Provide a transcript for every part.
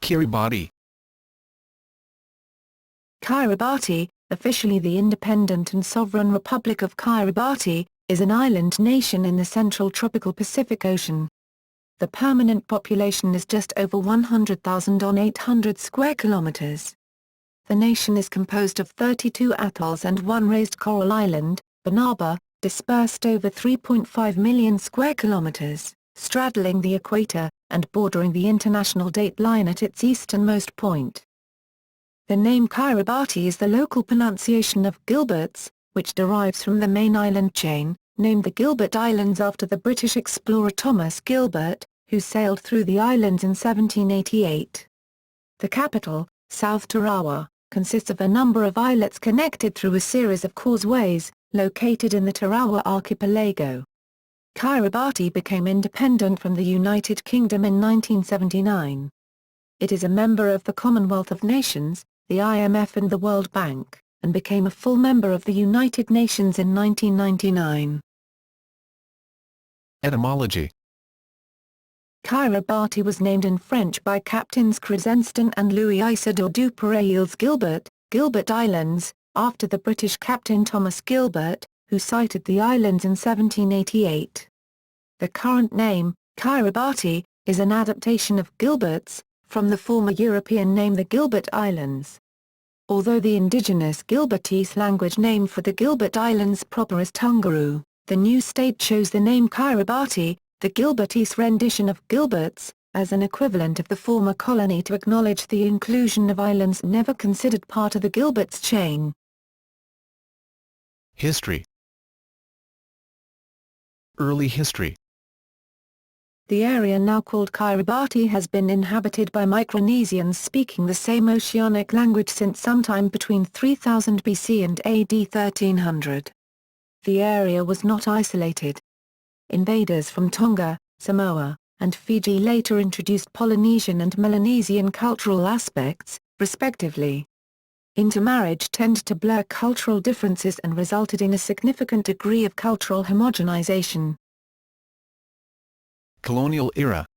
Kiribati. Kiribati, officially the Independent and Sovereign Republic of Kiribati, is an island nation in the central tropical Pacific Ocean. The permanent population is just over 100,000 on 800 square kilometers. The nation is composed of 32 atolls and one raised coral island, Banaba, dispersed over 3.5 million square kilometers, straddling the equator, and bordering the international date line at its easternmost point. The name Kiribati is the local pronunciation of Gilbert's, which derives from the main island chain, named the Gilbert Islands after the British explorer Thomas Gilbert, who sailed through the islands in 1788. The capital, South Tarawa, consists of a number of islets connected through a series of causeways, located in the Tarawa archipelago. Kiribati became independent from the United Kingdom in 1979. It is a member of the Commonwealth of Nations, the IMF and the World Bank, and became a full member of the United Nations in 1999. Etymology. Kiribati was named in French by Captains Crescenston and Louis Isidore Duperreil's Gilbert Islands, after the British captain Thomas Gilbert, who sighted the islands in 1788. The current name, Kiribati, is an adaptation of Gilbert's, from the former European name the Gilbert Islands. Although the indigenous Gilbertese language name for the Gilbert Islands proper is Tungaroo, the new state chose the name Kiribati, the Gilbertese rendition of Gilbert's, as an equivalent of the former colony to acknowledge the inclusion of islands never considered part of the Gilbert's chain. History. Early history. The area now called Kiribati has been inhabited by Micronesians speaking the same oceanic language since sometime between 3000 BC and AD 1300. The area was not isolated. Invaders from Tonga, Samoa, and Fiji later introduced Polynesian and Melanesian cultural aspects, respectively. Intermarriage tended to blur cultural differences and resulted in a significant degree of cultural homogenization. Colonial era.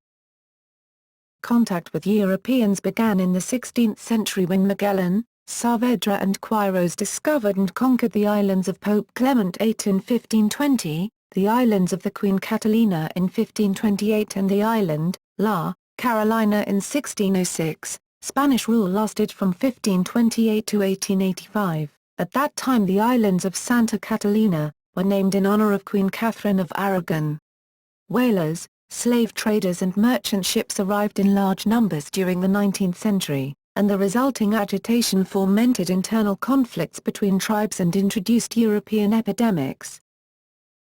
Contact with Europeans began in the 16th century when Magellan, Saavedra and Quiros discovered and conquered the islands of Pope Clement VIII in 1520, the islands of the Queen Catalina in 1528 and the island, La Carolina in 1606. Spanish rule lasted from 1528 to 1885. At that time the islands of Santa Catalina were named in honor of Queen Catherine of Aragon. Whalers, slave traders and merchant ships arrived in large numbers during the 19th century, and the resulting agitation fomented internal conflicts between tribes and introduced European epidemics.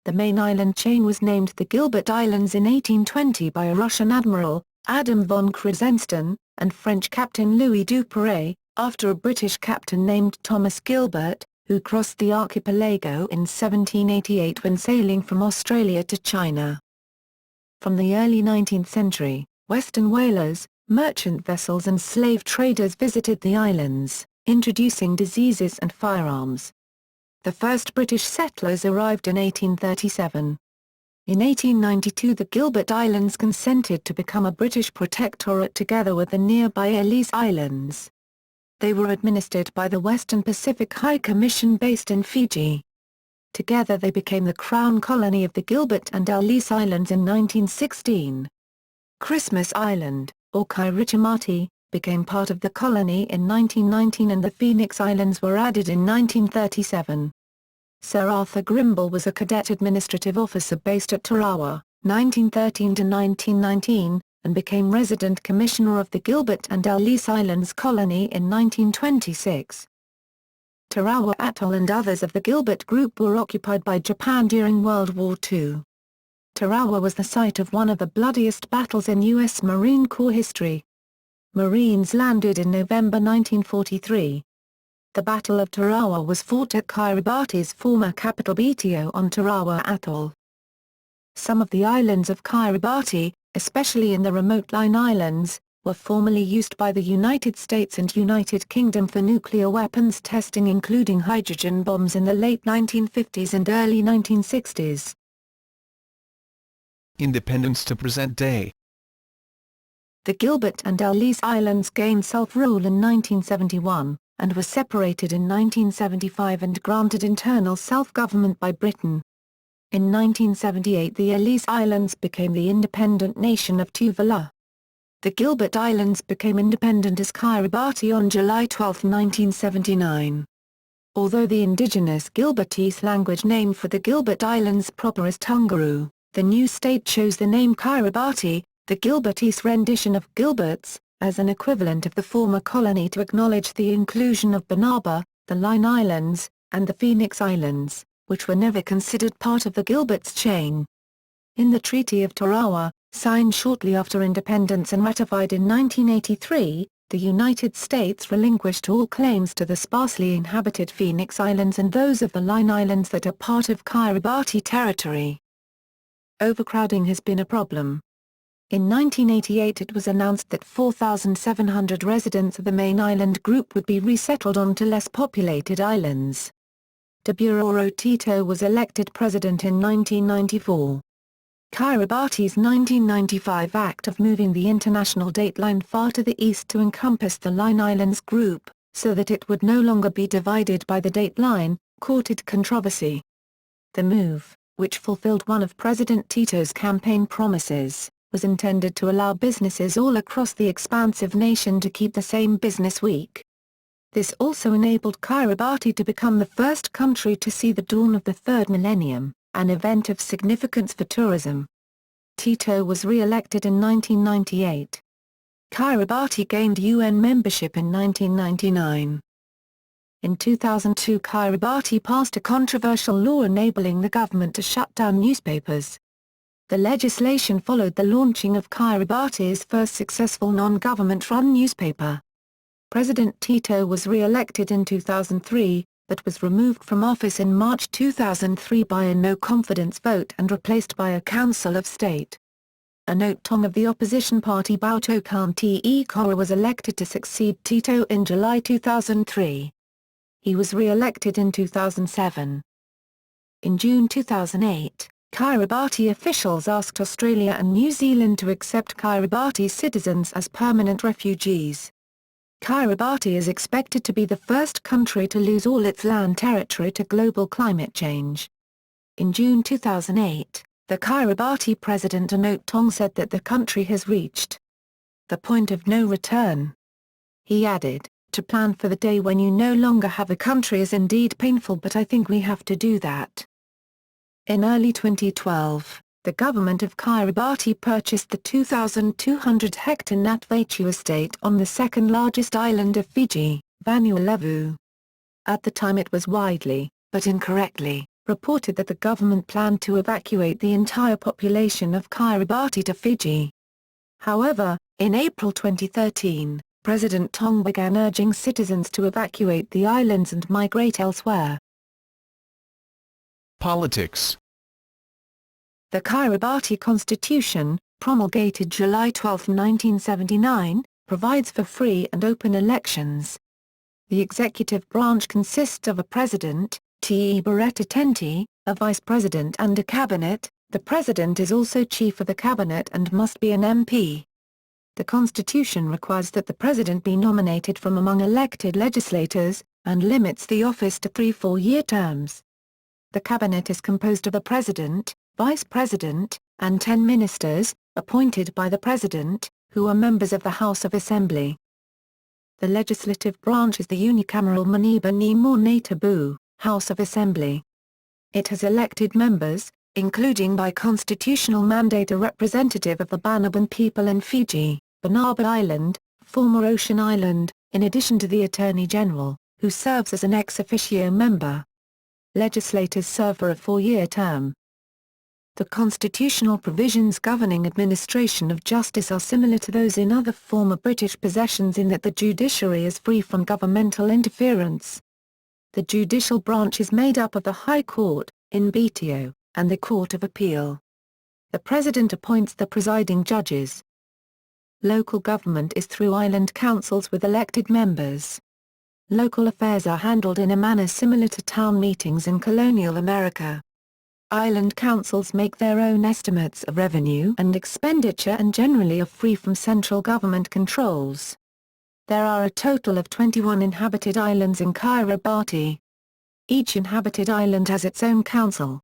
The main island chain was named the Gilbert Islands in 1820 by a Russian admiral, Adam von Crescenston, and French captain Louis Duperrey, after a British captain named Thomas Gilbert, who crossed the archipelago in 1788 when sailing from Australia to China. From the early 19th century, Western whalers, merchant vessels and slave traders visited the islands, introducing diseases and firearms. The first British settlers arrived in 1837. In 1892 the Gilbert Islands consented to become a British protectorate together with the nearby Ellice Islands. They were administered by the Western Pacific High Commission based in Fiji. Together they became the Crown Colony of the Gilbert and Ellice Islands in 1916. Christmas Island, or Kirichamati, became part of the colony in 1919 and the Phoenix Islands were added in 1937. Sir Arthur Grimble was a cadet administrative officer based at Tarawa, 1913 to 1919, and became resident commissioner of the Gilbert and Ellice Islands colony in 1926. Tarawa Atoll and others of the Gilbert Group were occupied by Japan during World War II. Tarawa was the site of one of the bloodiest battles in U.S. Marine Corps history. Marines landed in November 1943. The Battle of Tarawa was fought at Kiribati's former capital Betio on Tarawa Atoll. Some of the islands of Kiribati, especially in the remote Line Islands, were formerly used by the United States and United Kingdom for nuclear weapons testing including hydrogen bombs in the late 1950s and early 1960s. Independence to present day. The Gilbert and Ellice Islands gained self-rule in 1971, and were separated in 1975 and granted internal self-government by Britain. In 1978 the Ellice Islands became the independent nation of Tuvalu. The Gilbert Islands became independent as Kiribati on July 12, 1979. Although the indigenous Gilbertese language name for the Gilbert Islands proper is Tungaroo, the new state chose the name Kiribati, the Gilbertese rendition of Gilberts, as an equivalent of the former colony to acknowledge the inclusion of Banaba, the Line Islands, and the Phoenix Islands, which were never considered part of the Gilberts chain. In the Treaty of Tarawa, signed shortly after independence and ratified in 1983, the United States relinquished all claims to the sparsely inhabited Phoenix Islands and those of the Line Islands that are part of Kiribati territory. Overcrowding has been a problem. In 1988 it was announced that 4,700 residents of the main island group would be resettled onto less populated islands. Deburoro Tito was elected president in 1994. Kiribati's 1995 act of moving the international dateline far to the east to encompass the Line Islands group, so that it would no longer be divided by the dateline, courted controversy. The move, which fulfilled one of President Tito's campaign promises, was intended to allow businesses all across the expansive nation to keep the same business week. This also enabled Kiribati to become the first country to see the dawn of the third millennium, an event of significance for tourism. Tito was re-elected in 1998. Kiribati gained UN membership in 1999. In 2002 Kiribati passed a controversial law enabling the government to shut down newspapers. The legislation followed the launching of Kiribati's first successful non-government-run newspaper. President Tito was re-elected in 2003, but was removed from office in March 2003 by a no-confidence vote and replaced by a Council of State. Anote Tong of the opposition party Bauto Kanti Kora was elected to succeed Tito in July 2003. He was re-elected in 2007. In June 2008, Kiribati officials asked Australia and New Zealand to accept Kiribati citizens as permanent refugees. Kiribati is expected to be the first country to lose all its land territory to global climate change. In June 2008, the Kiribati president Anote Tong said that the country has reached the point of no return. He added, "To plan for the day when you no longer have a country is indeed painful, but I think we have to do that." In early 2012, the government of Kiribati purchased the 2,200-hectare Natvechu estate on the second-largest island of Fiji, Vanuatu. At the time it was widely, but incorrectly, reported that the government planned to evacuate the entire population of Kiribati to Fiji. However, in April 2013, President Tong began urging citizens to evacuate the islands and migrate elsewhere. Politics. The Kiribati Constitution, promulgated July 12, 1979, provides for free and open elections. The executive branch consists of a president, Te Bareta Tenti, a vice president and a cabinet. The president is also chief of the cabinet and must be an MP. The Constitution requires that the president be nominated from among elected legislators, and limits the office to 3 4-year terms. The cabinet is composed of a president, vice president, and 10 ministers, appointed by the president, who are members of the House of Assembly. The legislative branch is the unicameral Banaba ni Morne Tabu, House of Assembly. It has elected members, including by constitutional mandate a representative of the Banaban people in Fiji, Banaba Island, former Ocean Island, in addition to the Attorney General, who serves as an ex officio member. Legislators serve for a 4-year term. The constitutional provisions governing administration of justice are similar to those in other former British possessions in that the judiciary is free from governmental interference. The judicial branch is made up of the High Court, in BTO, and the Court of Appeal. The President appoints the presiding judges. Local government is through island councils with elected members. Local affairs are handled in a manner similar to town meetings in colonial America. Island councils make their own estimates of revenue and expenditure and generally are free from central government controls. There are a total of 21 inhabited islands in Kiribati. Each inhabited island has its own council.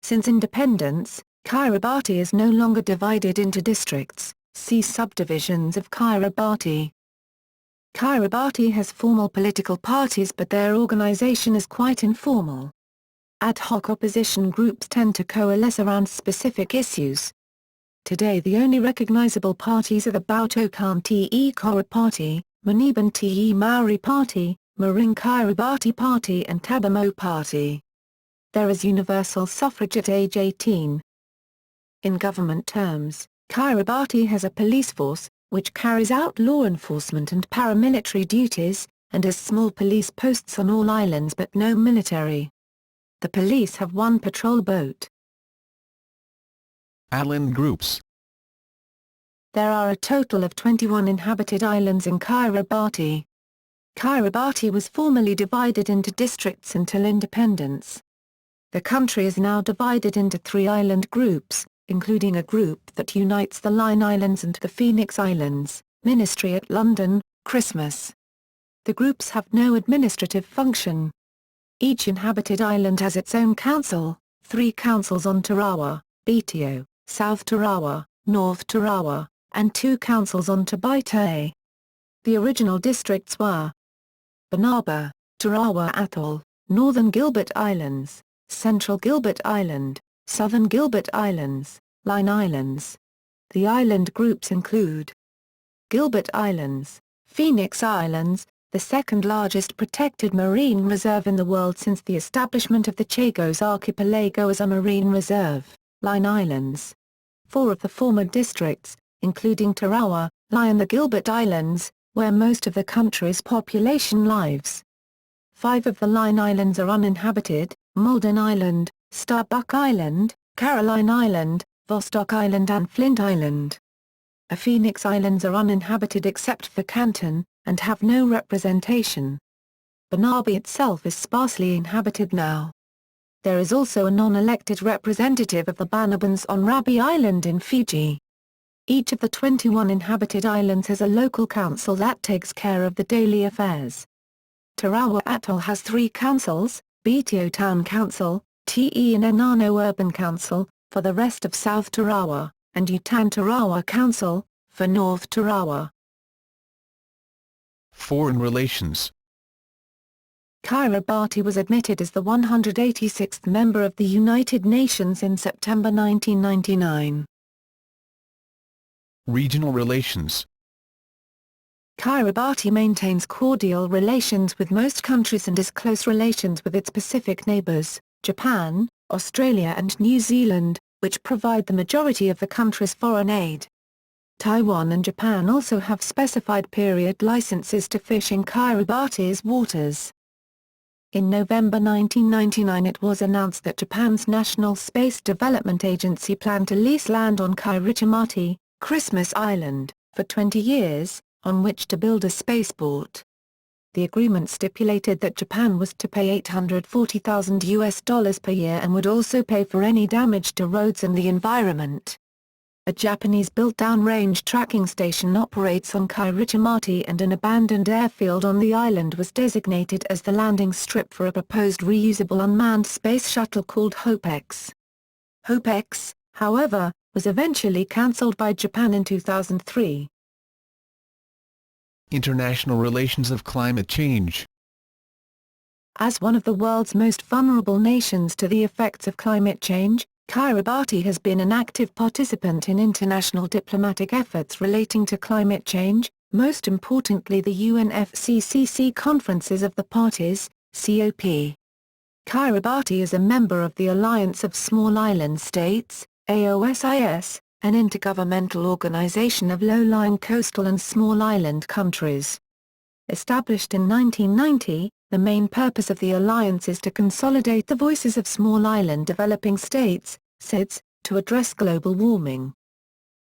Since independence, Kiribati is no longer divided into districts. See subdivisions of Kiribati. Kiribati has formal political parties, but their organization is quite informal. Ad hoc opposition groups tend to coalesce around specific issues. Today the only recognizable parties are the Bautokan Te Kora Party, Maniban Te Maori Party, Maring Kiribati Party and Tabamo Party. There is universal suffrage at age 18. In government terms, Kiribati has a police force, which carries out law enforcement and paramilitary duties, and has small police posts on all islands but no military. The police have one patrol boat. Island groups. There are a total of 21 inhabited islands in Kiribati. Kiribati was formerly divided into districts until independence. The country is now divided into 3 island groups, including a group that unites the Line Islands and the Phoenix Islands, Ministry at London, Christmas. The groups have no administrative function. Each inhabited island has its own council, 3 councils on Tarawa, Betio, South Tarawa, North Tarawa, and 2 councils on Tabaitae. The original districts were Banaba, Tarawa Atoll, Northern Gilbert Islands, Central Gilbert Island, Southern Gilbert Islands, Line Islands. The island groups include Gilbert Islands, Phoenix Islands, the second largest protected marine reserve in the world since the establishment of the Chagos Archipelago as a marine reserve, Line Islands. 4 of the former districts, including Tarawa, lie in the Gilbert Islands, where most of the country's population lives. 5 of the Line Islands are uninhabited: Malden Island, Starbuck Island, Caroline Island, Vostok Island and Flint Island. The Phoenix Islands are uninhabited except for Canton, and have no representation. Banaba itself is sparsely inhabited now. There is also a non-elected representative of the Banabans on Rabi Island in Fiji. Each of the 21 inhabited islands has a local council that takes care of the daily affairs. Tarawa Atoll has 3 councils: Betio Town Council, Te and Enano Urban Council, for the rest of South Tarawa, and Utan Tarawa Council, for North Tarawa. Foreign relations. Kiribati was admitted as the 186th member of the United Nations in September 1999. Regional relations. Kiribati maintains cordial relations with most countries and has close relations with its Pacific neighbors, Japan, Australia and New Zealand, which provide the majority of the country's foreign aid. Taiwan and Japan also have specified period licenses to fish in Kiribati's waters. In November 1999 it was announced that Japan's National Space Development Agency planned to lease land on Kiribati, Christmas Island, for 20 years, on which to build a spaceport. The agreement stipulated that Japan was to pay $840,000 per year and would also pay for any damage to roads and the environment. A Japanese-built downrange tracking station operates on Kiribati and an abandoned airfield on the island was designated as the landing strip for a proposed reusable unmanned space shuttle called HOPE-X. HOPE-X, however, was eventually cancelled by Japan in 2003. International relations of climate change. As one of the world's most vulnerable nations to the effects of climate change, Kiribati has been an active participant in international diplomatic efforts relating to climate change, most importantly the UNFCCC conferences of the parties, COP. Kiribati is a member of the Alliance of Small Island States, AOSIS, an intergovernmental organization of low-lying coastal and small island countries. Established in 1990, the main purpose of the alliance is to consolidate the voices of small island developing states, SIDS, to address global warming.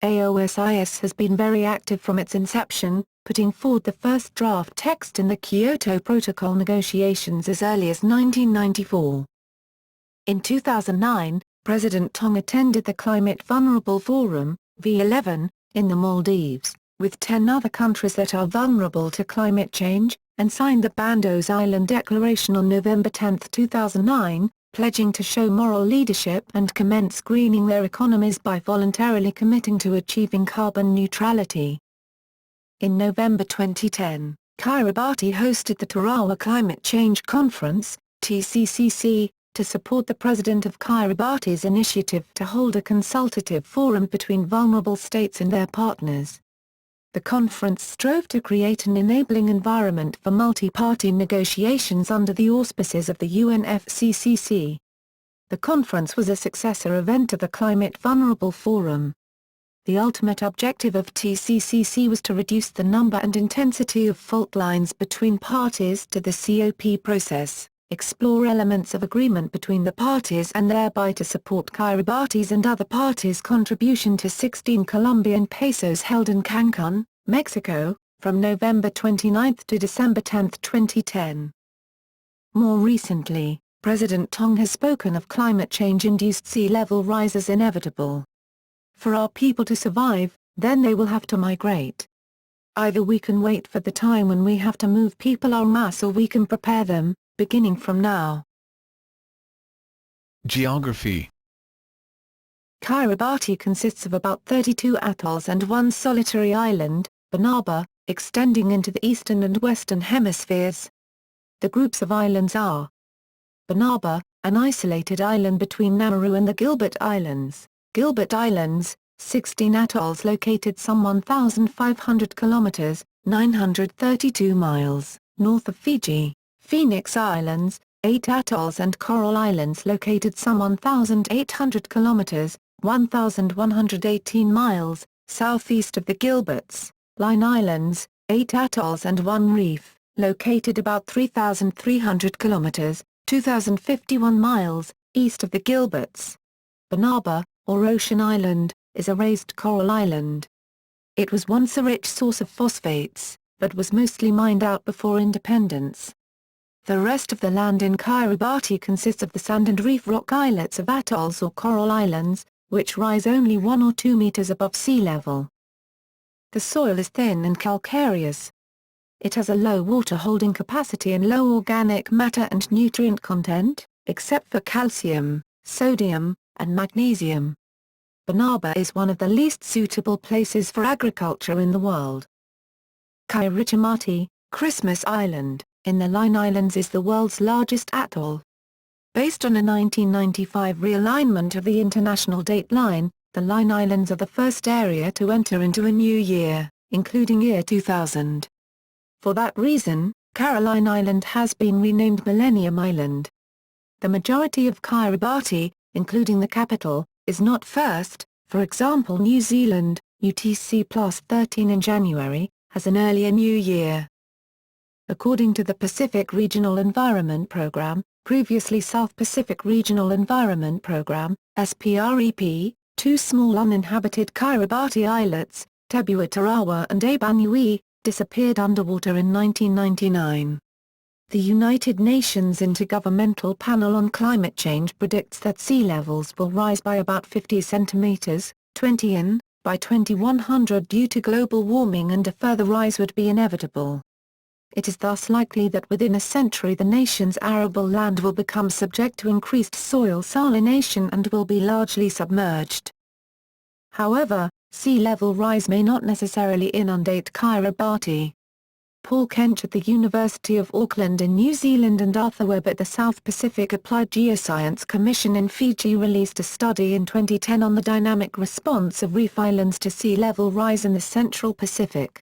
AOSIS has been very active from its inception, putting forward the first draft text in the Kyoto Protocol negotiations as early as 1994. In 2009, President Tong attended the Climate Vulnerable Forum, V11, in the Maldives, with 10 other countries that are vulnerable to climate change, and signed the Bandos Island Declaration on November 10, 2009, pledging to show moral leadership and commence greening their economies by voluntarily committing to achieving carbon neutrality. In November 2010, Kiribati hosted the Tarawa Climate Change Conference, TCCC, to support the president of Kiribati's initiative to hold a consultative forum between vulnerable states and their partners. The conference strove to create an enabling environment for multi-party negotiations under the auspices of the UNFCCC. The conference was a successor event to the Climate Vulnerable Forum. The ultimate objective of TCCC was to reduce the number and intensity of fault lines between parties to the COP process, explore elements of agreement between the parties and thereby to support Kiribati's and other parties' contribution to 16 Colombian pesos held in Cancun, Mexico, from November 29 to December 10, 2010. More recently, President Tong has spoken of climate change-induced sea level rise as inevitable. For our people to survive, then they will have to migrate. Either we can wait for the time when we have to move people en masse, or we can prepare them, beginning from now. Geography. Kiribati consists of about 32 atolls and one solitary island, Banaba, extending into the eastern and western hemispheres. The groups of islands are: Banaba, an isolated island between Nauru and the Gilbert Islands. Gilbert Islands, 16 atolls located some 1,500 kilometers, 932 miles, north of Fiji. Phoenix Islands, 8 atolls and coral islands located some 1,800 kilometers, 1,118 miles, southeast of the Gilberts. Line Islands, 8 atolls and 1 reef, located about 3,300 kilometers, 2,051 miles, east of the Gilberts. Banaba, or Ocean Island, is a raised coral island. It was once a rich source of phosphates, but was mostly mined out before independence. The rest of the land in Kiribati consists of the sand and reef rock islets of atolls or coral islands, which rise only 1 or 2 meters above sea level. The soil is thin and calcareous. It has a low water holding capacity and low organic matter and nutrient content, except for calcium, sodium, and magnesium. Banaba is one of the least suitable places for agriculture in the world. Kiribati, Christmas Island, in the Line Islands, is the world's largest atoll. Based on a 1995 realignment of the international date line, the Line Islands are the first area to enter into a new year, including year 2000. For that reason, Caroline Island has been renamed Millennium Island. The majority of Kiribati, including the capital, is not first. For example, New Zealand, UTC+13 in January, has an earlier New Year. According to the Pacific Regional Environment Program, previously South Pacific Regional Environment Program, SPREP, 2 small uninhabited Kiribati islets, Tebua Tarawa and Abanui, disappeared underwater in 1999. The United Nations Intergovernmental Panel on Climate Change predicts that sea levels will rise by about 50 centimeters, 20 in, by 2100 due to global warming, and a further rise would be inevitable. It is thus likely that within a century the nation's arable land will become subject to increased soil salination and will be largely submerged. However, sea level rise may not necessarily inundate Kiribati. Paul Kench at the University of Auckland in New Zealand and Arthur Webb at the South Pacific Applied Geoscience Commission in Fiji released a study in 2010 on the dynamic response of reef islands to sea level rise in the Central Pacific.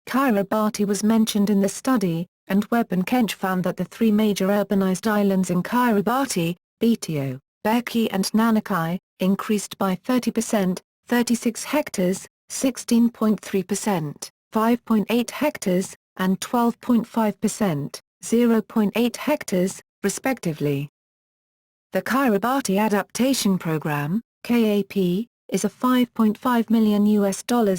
Kiribati was mentioned in the study, and Webb and Kench found that the 3 major urbanized islands in Kiribati, Betio, Beki and Nanakai, increased by 30%, 36 hectares, 16.3%, 5.8 hectares, and 12.5%, 0.8 hectares, respectively. The Kiribati Adaptation Program, KAP, is a $5.5 million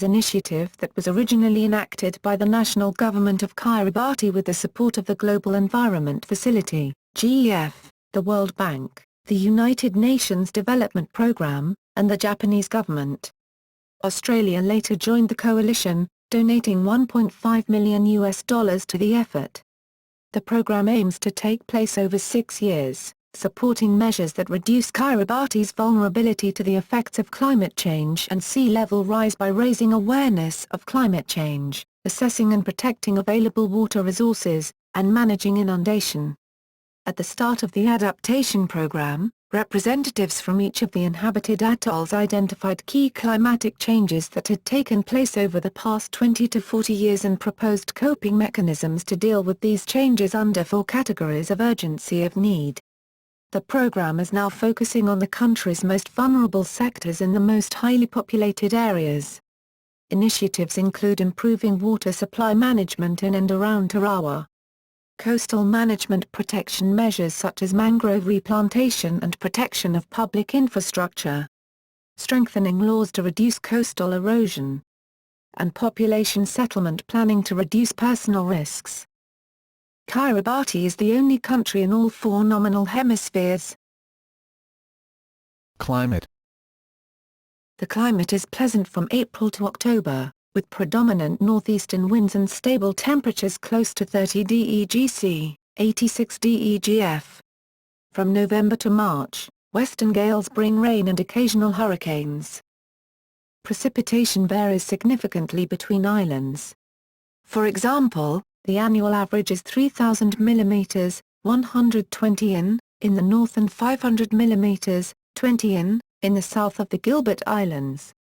initiative that was originally enacted by the national government of Kiribati with the support of the Global Environment Facility, GEF, the World Bank, the United Nations Development Programme, and the Japanese government. Australia later joined the coalition, donating $1.5 million to the effort. The program aims to take place over 6 years, supporting measures that reduce Kiribati's vulnerability to the effects of climate change and sea level rise by raising awareness of climate change, assessing and protecting available water resources, and managing inundation. At the start of the adaptation program, representatives from each of the inhabited atolls identified key climatic changes that had taken place over the past 20 to 40 years and proposed coping mechanisms to deal with these changes under 4 categories of urgency of need. The program is now focusing on the country's most vulnerable sectors in the most highly populated areas. Initiatives include improving water supply management in and around Tarawa, coastal management protection measures such as mangrove replantation and protection of public infrastructure, strengthening laws to reduce coastal erosion, and population settlement planning to reduce personal risks. Kiribati is the only country in all 4 nominal hemispheres. Climate. The climate is pleasant from April to October, with predominant northeastern winds and stable temperatures close to 30 degc, 86 degf. From November to March, western gales bring rain and occasional hurricanes. Precipitation varies significantly between islands. For example, the annual average is 3,000 mm, 120 in the north and 500 mm, 20 in the south of the Gilbert Islands.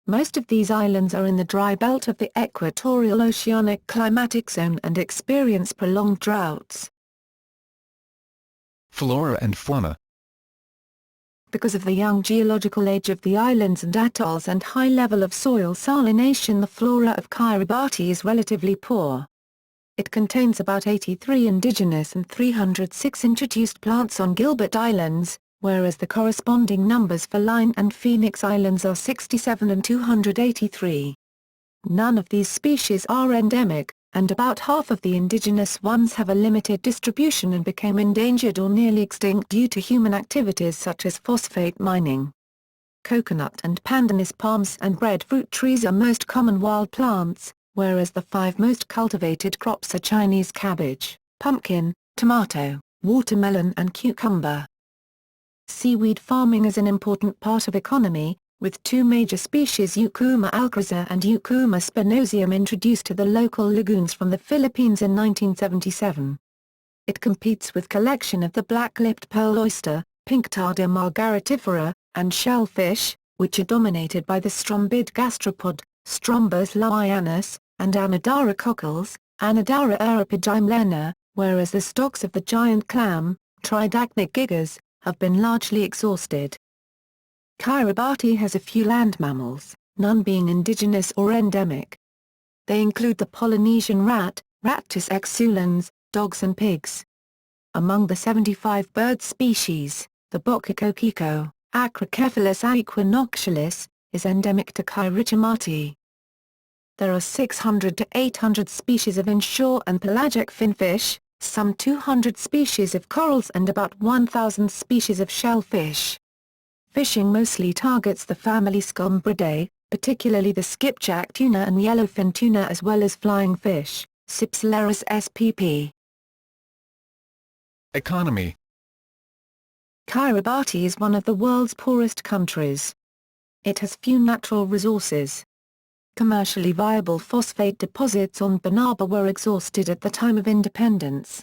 Most of these islands are in the dry belt of the equatorial oceanic climatic zone and experience prolonged droughts. Flora and fauna. Because of the young geological age of the islands and atolls and high level of soil salination, the flora of Kiribati is relatively poor. It contains about 83 indigenous and 306 introduced plants on Gilbert Islands, whereas the corresponding numbers for Line and Phoenix Islands are 67 and 283. None of these species are endemic, and about half of the indigenous ones have a limited distribution and became endangered or nearly extinct due to human activities such as phosphate mining. Coconut and pandanus palms and breadfruit trees are most common wild plants, whereas the 5 most cultivated crops are Chinese cabbage, pumpkin, tomato, watermelon and cucumber. Seaweed farming is an important part of economy, with 2 major species Eucuma alcraza and Eucuma spinosum introduced to the local lagoons from the Philippines in 1977. It competes with collection of the black-lipped pearl oyster, Pinctada margaritifera, and shellfish, which are dominated by the strombid gastropod, Strombus laianus, and Anodara cockles, Anodara eripidimlena, whereas the stocks of the giant clam, Tridacnic gigas, have been largely exhausted. Kiribati has a few land mammals, none being indigenous or endemic. They include the Polynesian rat, Rattus exulans, dogs and pigs. Among the 75 bird species, the Bokikokiko, Acrocephalus aequinoctialis, is endemic to Kiribati. There are 600 to 800 species of inshore and pelagic finfish, some 200 species of corals and about 1,000 species of shellfish. Fishing mostly targets the family Scombridae, particularly the skipjack tuna and yellowfin tuna as well as flying fish, Cypselaris spp. Economy. Kiribati is one of the world's poorest countries. It has few natural resources. Commercially viable phosphate deposits on Banaba were exhausted at the time of independence.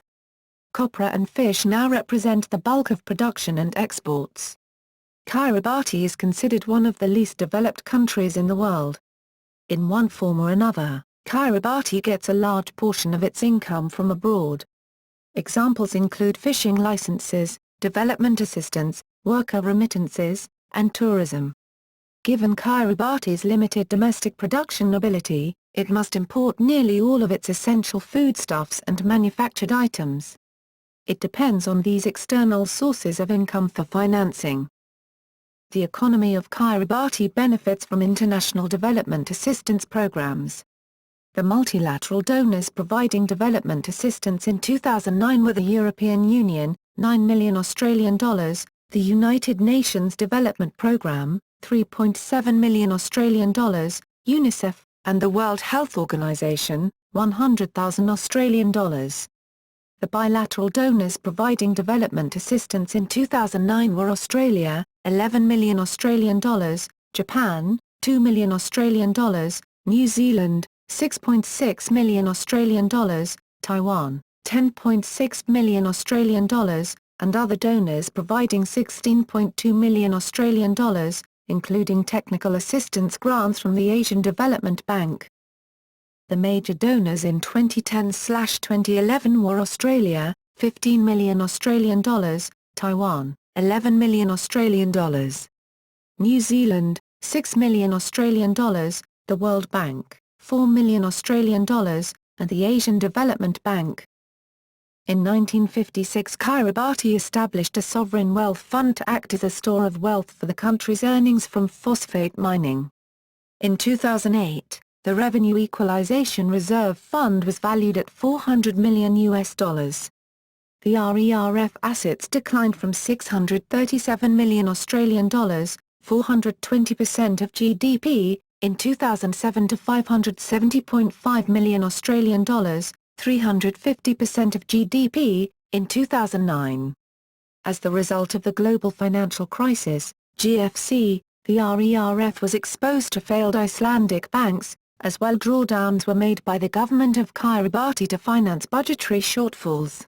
Copra and fish now represent the bulk of production and exports. Kiribati is considered one of the least developed countries in the world. In one form or another, Kiribati gets a large portion of its income from abroad. Examples include fishing licenses, development assistance, worker remittances, and tourism. Given Kiribati's limited domestic production ability, it must import nearly all of its essential foodstuffs and manufactured items. It depends on these external sources of income for financing. The economy of Kiribati benefits from international development assistance programs. The multilateral donors providing development assistance in 2009 were the European Union, $9 million Australian dollars, The United Nations Development Programme, $3.7 million Australian dollars, UNICEF, and the World Health Organization, 100,000 Australian dollars. The bilateral donors providing development assistance in 2009 were Australia, 11 million Australian dollars, Japan, 2 million Australian dollars, New Zealand, 6.6 million Australian dollars, Taiwan, 10.6 million Australian dollars, and other donors providing 16.2 million Australian dollars, including technical assistance grants from the Asian Development Bank. The major donors in 2010/2011 were Australia, 15 million Australian dollars, Taiwan, 11 million Australian dollars, New Zealand, 6 million Australian dollars, the World Bank, 4 million Australian dollars, and the Asian Development Bank. In 1956, Kiribati established a sovereign wealth fund to act as a store of wealth for the country's earnings from phosphate mining. In 2008, the Revenue Equalization Reserve Fund was valued at $400 million. The RERF assets declined from $637 million Australian dollars, 420% of GDP, in 2007 to $570.5 million Australian dollars, 350% of GDP, in 2009. As the result of the global financial crisis, GFC, the RERF was exposed to failed Icelandic banks, as well drawdowns were made by the government of Kiribati to finance budgetary shortfalls.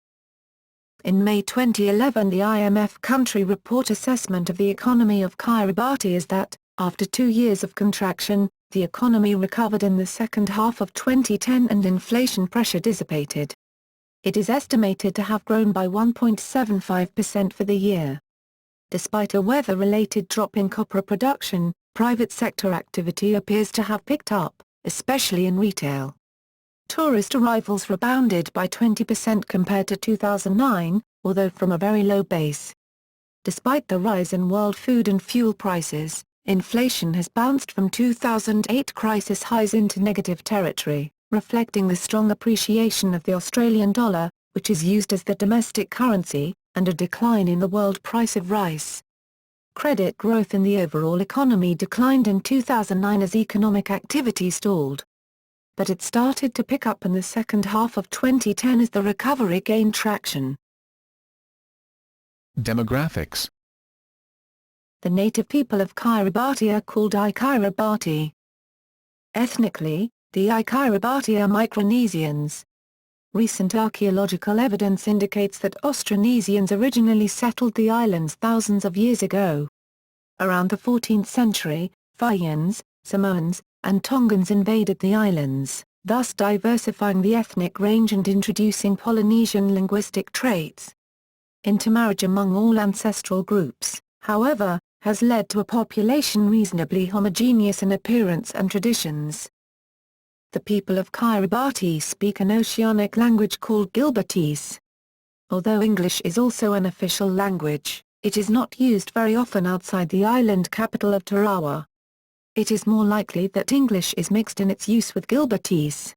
In May 2011, the IMF country report assessment of the economy of Kiribati is that, after 2 years of contraction, the economy recovered in the second half of 2010 and inflation pressure dissipated. It is estimated to have grown by 1.75% for the year. Despite a weather-related drop in copra production, private sector activity appears to have picked up, especially in retail. Tourist arrivals rebounded by 20% compared to 2009, although from a very low base. Despite the rise in world food and fuel prices, inflation has bounced from 2008 crisis highs into negative territory, reflecting the strong appreciation of the Australian dollar, which is used as the domestic currency, and a decline in the world price of rice. Credit growth in the overall economy declined in 2009 as economic activity stalled. But it started to pick up in the second half of 2010 as the recovery gained traction. Demographics. The native people of Kiribati are called I-Kiribati. Ethnically, the I-Kiribati are Micronesians. Recent archaeological evidence indicates that Austronesians originally settled the islands thousands of years ago. Around the 14th century, Fijians, Samoans, and Tongans invaded the islands, thus diversifying the ethnic range and introducing Polynesian linguistic traits. Intermarriage among all ancestral groups, however, has led to a population reasonably homogeneous in appearance and traditions. The people of Kiribati speak an oceanic language called Gilbertese. Although English is also an official language, it is not used very often outside the island capital of Tarawa. It is more likely that English is mixed in its use with Gilbertese.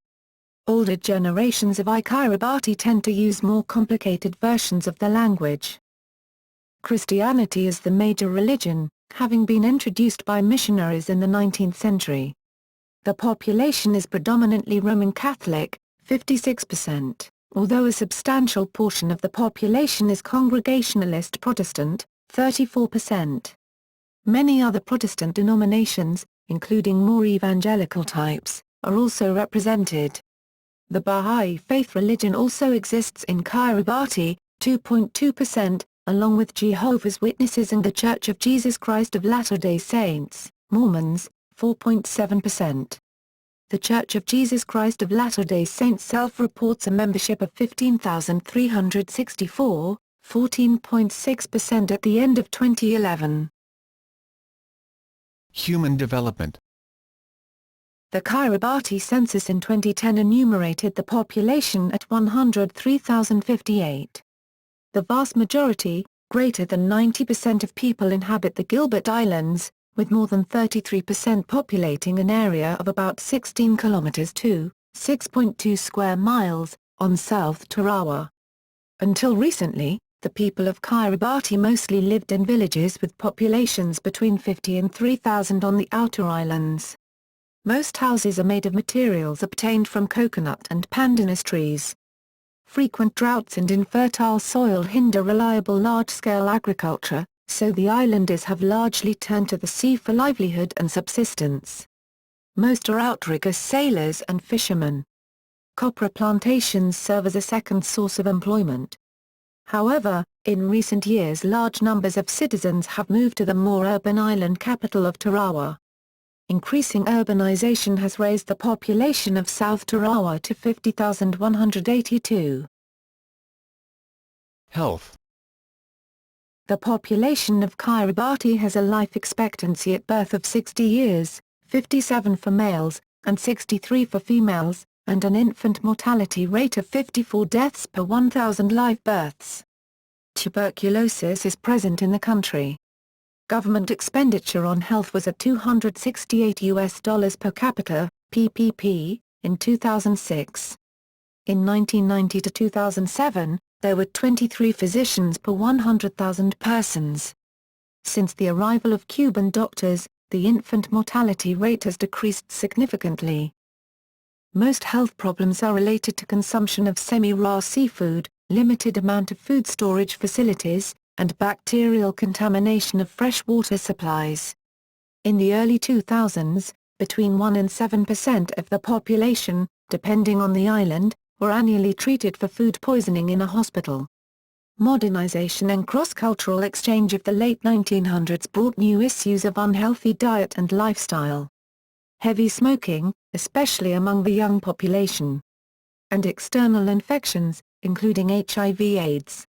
Older generations of I-Kiribati tend to use more complicated versions of the language. Christianity is the major religion, having been introduced by missionaries in the 19th century. The population is predominantly Roman Catholic, 56%, although a substantial portion of the population is Congregationalist Protestant, 34%. Many other Protestant denominations, including more evangelical types, are also represented. The Baha'i Faith religion also exists in Kiribati, 2.2%, along with Jehovah's Witnesses and the Church of Jesus Christ of Latter-day Saints, Mormons, 4.7%. The Church of Jesus Christ of Latter-day Saints self-reports a membership of 15,364, 14.6% at the end of 2011. Human development. The Kiribati census in 2010 enumerated the population at 103,058. The vast majority, greater than 90% of people inhabit the Gilbert Islands, with more than 33% populating an area of about 16 kilometres to 6.2 square miles, on South Tarawa. Until recently, the people of Kiribati mostly lived in villages with populations between 50 and 3,000 on the outer islands. Most houses are made of materials obtained from coconut and pandanus trees. Frequent droughts and infertile soil hinder reliable large-scale agriculture, so the islanders have largely turned to the sea for livelihood and subsistence. Most are outriggers, sailors and fishermen. Copra plantations serve as a second source of employment. However, in recent years large numbers of citizens have moved to the more urban island capital of Tarawa. Increasing urbanization has raised the population of South Tarawa to 50,182. Health. The population of Kiribati has a life expectancy at birth of 60 years, 57 for males, and 63 for females, and an infant mortality rate of 54 deaths per 1,000 live births. Tuberculosis is present in the country. Government expenditure on health was at $268 per capita, PPP, in 2006. In 1990 to 2007, there were 23 physicians per 100,000 persons. Since the arrival of Cuban doctors, the infant mortality rate has decreased significantly. Most health problems are related to consumption of semi-raw seafood, limited amount of food storage facilities, and bacterial contamination of freshwater supplies. In the early 2000s, between 1 and 7% of the population, depending on the island, were annually treated for food poisoning in a hospital. Modernization and cross-cultural exchange of the late 1900s brought new issues of unhealthy diet and lifestyle. Heavy smoking, especially among the young population. And external infections, including HIV/AIDS.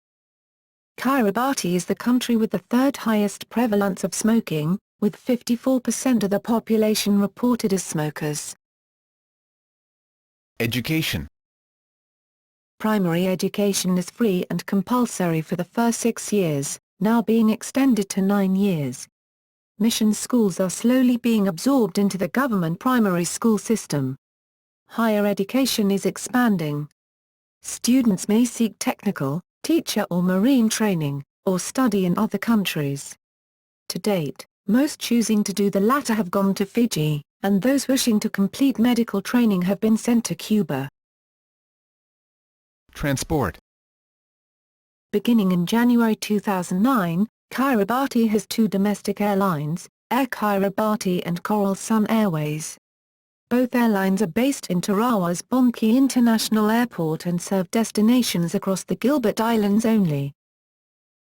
Kiribati is the country with the third highest prevalence of smoking, with 54% of the population reported as smokers. Education. Primary education is free and compulsory for the first 6 years, now being extended to 9 years. Mission schools are slowly being absorbed into the government primary school system. Higher education is expanding. Students may seek technical, teacher or marine training, or study in other countries. To date, most choosing to do the latter have gone to Fiji, and those wishing to complete medical training have been sent to Cuba. Transport. Beginning in January 2009, Kiribati has 2 domestic airlines, Air Kiribati and Coral Sun Airways. Both airlines are based in Tarawa's Bonke International Airport and serve destinations across the Gilbert Islands only.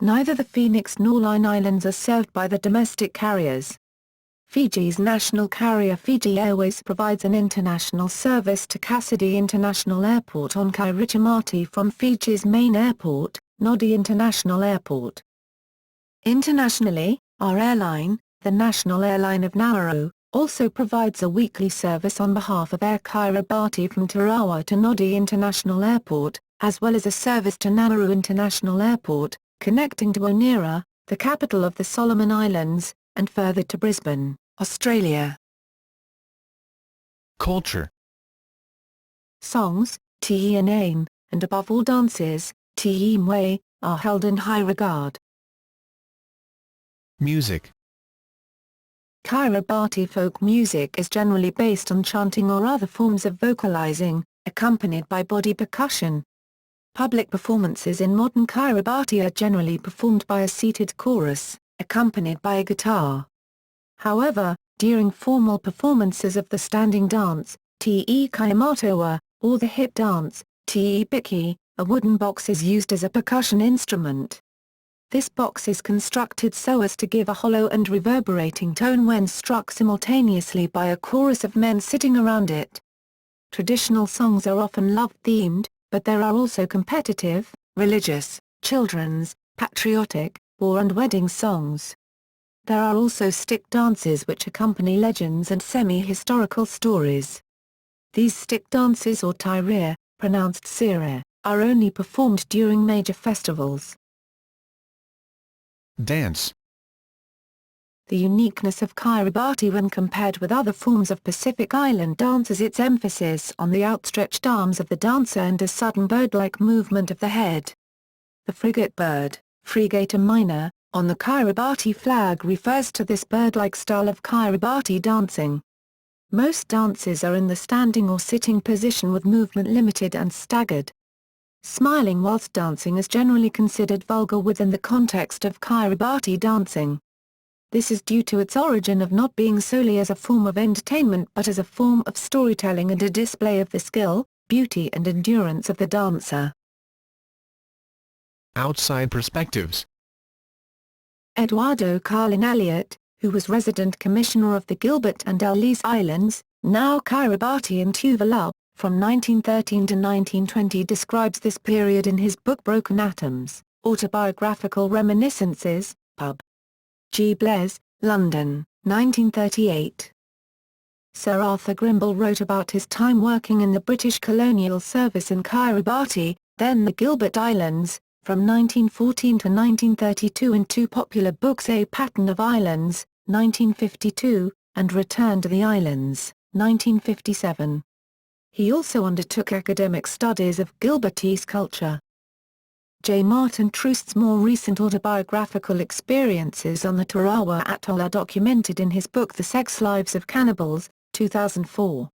Neither the Phoenix nor Line Islands are served by the domestic carriers. Fiji's national carrier Fiji Airways provides an international service to Kasedi International Airport on Kiribati from Fiji's main airport, Nodi International Airport. Internationally, our airline, the national airline of Nauru, also provides a weekly service on behalf of Air Kiribati from Tarawa to Nodi International Airport, as well as a service to Nauru International Airport, connecting to Onera, the capital of the Solomon Islands, and further to Brisbane, Australia. Culture. Songs, Te Anane, and above all dances, Te Imwe, are held in high regard. Music. Kiribati folk music is generally based on chanting or other forms of vocalizing, accompanied by body percussion. Public performances in modern Kiribati are generally performed by a seated chorus, accompanied by a guitar. However, during formal performances of the standing dance, Te Kaimatoa, or the hip dance, Te Biki, a wooden box is used as a percussion instrument. This box is constructed so as to give a hollow and reverberating tone when struck simultaneously by a chorus of men sitting around it. Traditional songs are often love-themed, but there are also competitive, religious, children's, patriotic, war and wedding songs. There are also stick dances which accompany legends and semi-historical stories. These stick dances or tairea, pronounced sire, are only performed during major festivals. Dance. The uniqueness of Kiribati when compared with other forms of Pacific Island dance is its emphasis on the outstretched arms of the dancer and a sudden bird-like movement of the head. The frigate bird, Fregator minor, on the Kiribati flag refers to this bird-like style of Kiribati dancing. Most dances are in the standing or sitting position with movement limited and staggered. Smiling whilst dancing is generally considered vulgar within the context of Kiribati dancing. This is due to its origin of not being solely as a form of entertainment but as a form of storytelling and a display of the skill, beauty and endurance of the dancer. Outside perspectives. Eduardo Carlin Elliott, who was resident commissioner of the Gilbert and Ellice Islands, now Kiribati and Tuvalu, from 1913 to 1920 describes this period in his book Broken Atoms, Autobiographical Reminiscences, Pub. G. Blaise, London, 1938. Sir Arthur Grimble wrote about his time working in the British colonial service in Kiribati, then the Gilbert Islands, from 1914 to 1932 in two popular books A Pattern of Islands, 1952, and Return to the Islands, 1957. He also undertook academic studies of Gilbertese culture. J. Martin Trust's more recent autobiographical experiences on the Tarawa Atoll are documented in his book The Sex Lives of Cannibals, 2004.